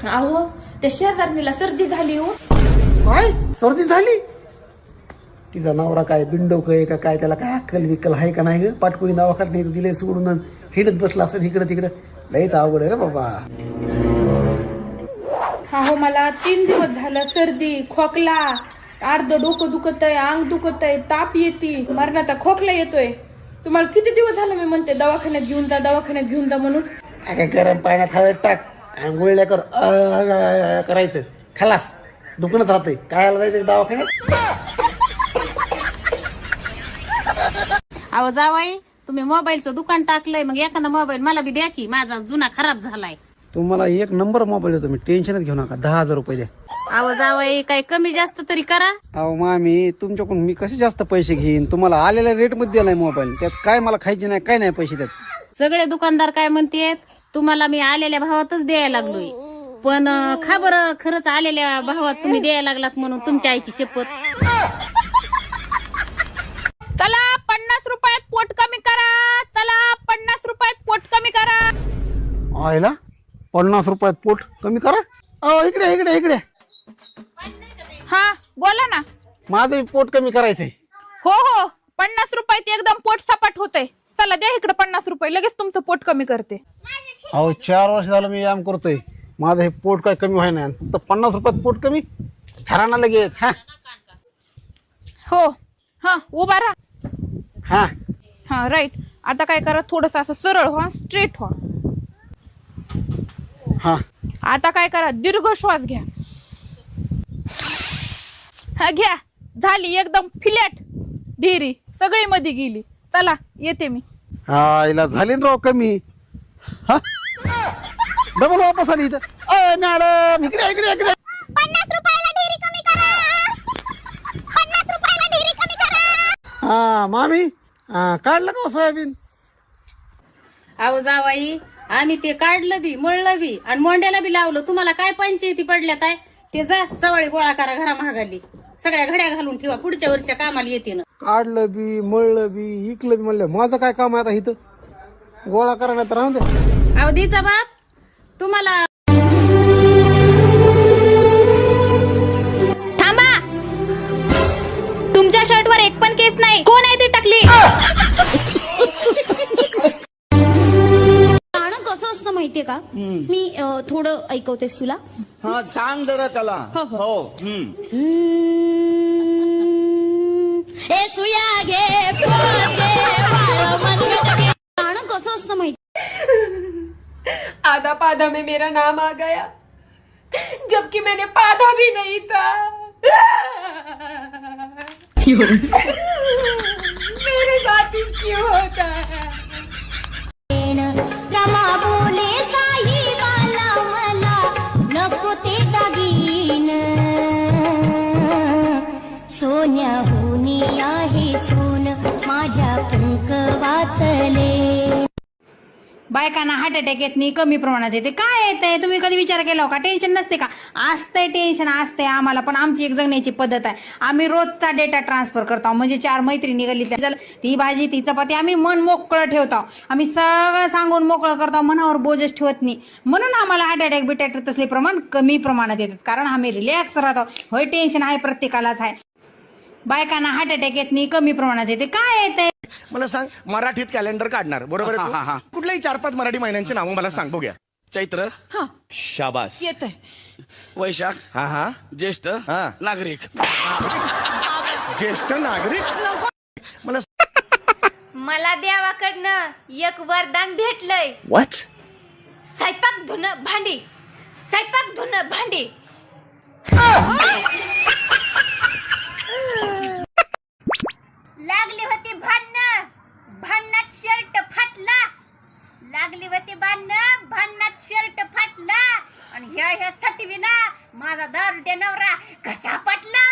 अहो त्या शेजारणीला सर्दी झाली हो. काय सर्दी झाली? तिचा नवरा काय बिंडोक आहे का काय? त्याला काय अक्कल विकल आहे का नाही ग? पाटकुळी दवाखान्यात दिले सोडून हिडत बसला असं इकडं तिकडं. लयच अवघड आहे रे बाबा. हो मला 3 दिवस झालं सर्दी खोकला, अर्ध डोकं दुखत आहे, अंग दुखत आहे, ताप येते, मरणाचा खोकला येतोय. तुम्हाला किती दिवस झालं मी म्हणते दवाखान्यात घेऊन जा, दवाखान्यात घेऊन जा म्हणून. काय गरम पाण्यात हळद टाक आणि गुळण्या कर करायचं, खलास दुखणच राहतंय. काय जायचं दवाखान्यात? अहो जावाई, तुम्ही मोबाईलचं दुकान टाकलंय, मग एखादा मोबाईल मला बी द्या की, माझा जुना खराब झालाय. तुम्हाला 1 नंबर मोबाईल देतो मी, टेन्शनच घेऊ नका. 10,000 रुपये द्या. अहो जावाई, काही कमी जास्त तरी करा. अहो मामी, तुमच्याकडून मी कसे जास्त पैसे घेईन? तुम्हाला आलेल्या रेट मध्ये दिलाय मोबाईल, त्यात काय मला खायचे नाही काय नाही पैसे त्यात. सगळे दुकानदार काय म्हणतेत, तुम्हाला मी आलेल्या भावातच द्यायला लागलोय. पण खा बरं, खरंच आलेल्या भावात तुम्ही द्यायला लागलात म्हणून तुमच्या आईची शपथ. चला 50 रुपयात पोट कमी करा, चला 50 रुपयात पोट कमी करा. आयला 50 रुपयात पोट कमी करा. अहो इकडे इकडे इकडे. हा बोला ना. माझं पोट कमी करायचंय. हो हो 50 रुपयात एकदम पोट सपाट होतंय. चला द्या इकडे 50 रुपये, लगेच तुमचं पोट कमी करते. अहो 4 वर्ष झालं मी व्यायाम करतोय, माझं हे पोट काय कमी व्हाय नाही. फक्त 50 रुपयात पोट कमी ठरा ना लगेच. हा हो हा उभा राहा. हा हा राईट. आता काय करा, थोडस असं सरळ व्हा, स्ट्रेट व्हा. हा आता काय करा, दीर्घ श्वास घ्या. हा घ्या, झाली एकदम फ्लॅट ढेरी सगळी मध्ये गेली. चला येते मी. हा इला झाली ना राव कमी. हा डबल वापस आली इथं. मॅडम इकडे इकडे इकडे. 50 रुपयाला ढेरी कमी करा. 50 रुपयाला ढेरी कमी करा. हा मामी, काढलं का सोयाबीन? अहो जावाई, आम्ही ते काढलं बी, मळलं बी आणि मोंड्याला बी लावलं. तुम्हाला काय पंचायती पडल्यात आहे ते? जा चवळी गोळा करा, घरा महागाली सगळ्या घड्या घालून ठेवा, पुढच्या वर्षी कामाला येते ना. काढलं बी, मळलं बी, इकलं बी, म्हणलं माझं काय काम आहे आता इथं? गोळा करा नाही तर राहून दे. अहो दीचा बाप, तुम्हाला थांबा, तुमच्या शर्टवर एक पण केस नाही. कोण आहे ती टाकली? गाणं कसं असतं माहितीये का? मी थोडं ऐकवतेस तुला. हा सांग जरा त्याला. हो ए सुया घे गाणं कसं असतं माहिती? आधा पाधा में मेरा नाम आ गया, जबकि मैंने पाधा भी नहीं था. मेरे साथ ही क्यों होता है? रमा बोले साई वाला मला नको ते दागीन. सोन्याहुनी आहे सोन माझ्या पंख वाचले. बायकांना हार्ट अटॅक येत नाही, कमी प्रमाणात येते. काय येतंय? तुम्ही कधी विचार केला का? टेन्शन नसते का? असतंय टेन्शन, असतंय आम्हाला. पण आमची एक जगण्याची पद्धत आहे. आम्ही रोजचा डेटा ट्रान्सफर करतो. म्हणजे 4 मैत्रिणी गल्लीतल्या झालं, ती भाजी ती चपाती, आम्ही मन मोकळं ठेवतो. आम्ही सगळं सांगून मोकळं करतो, मनावर बोजच ठेवत नाही. म्हणून आम्हाला हार्ट अटॅक बिटॅक तसले प्रमाण कमी प्रमाणात येतात, कारण आम्ही रिलॅक्स राहतो. होय टेन्शन आहे, प्रत्येकालाच आहे. बायकांना हार्ट अटॅक येत नाही, कमी प्रमाणात येते. काय येतंय? मला सांग, मराठीत कॅलेंडर काढणार बरोबर आहे तू? कुठल्याही 4-5 मराठी महिन्यांची नावं मला सांग बघूया. चैत्र, शाबास, येतंय. वैशाख, हा हा, ज्येष्ठ, हा, नागरिक. ज्येष्ठ नागरिक. मला मला देवाकडनं एक वरदान भेटलंय. व्हॉट? स्वयंपाक धुणं भांडी, स्वयंपाक धुणं भांडी. लागली होती भांडणं, भांडणात शर्ट फाटला. लागली होती भांडणं, भांडणात शर्ट फाटला. आणि ह्या सटवीला माझा दारुड्या नवरा कसा पटला.